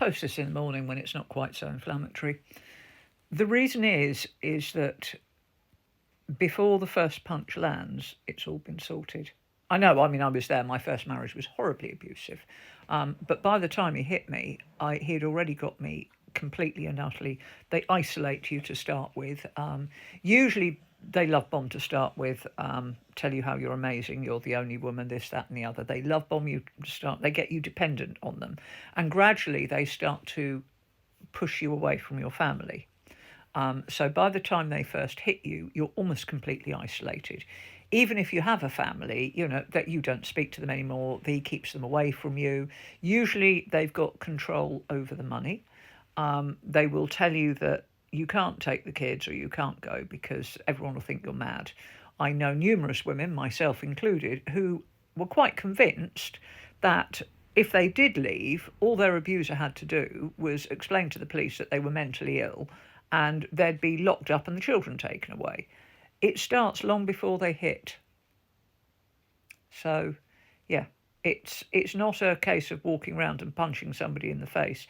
post this in the morning when it's not quite so inflammatory. The reason is that before the first punch lands, it's all been sorted. I know, I mean, I was there. My first marriage was horribly abusive. But by the time he hit me, he'd already got me completely and utterly. They isolate you to start with. Usually, they love bomb to start with, tell you how you're amazing, you're the only woman, this, that, and the other. They love bomb you to start, they get you dependent on them. And gradually, they start to push you away from your family. So by the time they first hit you, you're almost completely isolated. Even if you have a family, you know, that you don't speak to them anymore, he keeps them away from you. Usually they've got control over the money. They will tell you that you can't take the kids or you can't go because everyone will think you're mad. I know numerous women, myself included, who were quite convinced that if they did leave, all their abuser had to do was explain to the police that they were mentally ill and they'd be locked up and the children taken away. It starts long before they hit. So, yeah, it's not a case of walking around and punching somebody in the face.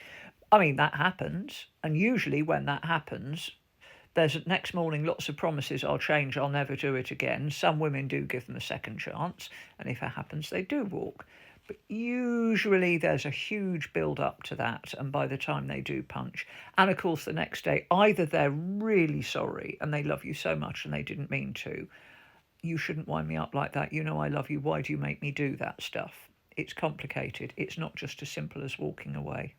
I mean, that happens, and usually when that happens, there's next morning lots of promises, I'll change, I'll never do it again. Some women do give them a second chance, and if it happens, they do walk. But usually there's a huge build up to that, and by the time they do punch, and of course the next day, either they're really sorry and they love you so much and they didn't mean to, you shouldn't wind me up like that, you know I love you, why do you make me do that stuff? It's complicated, it's not just as simple as walking away.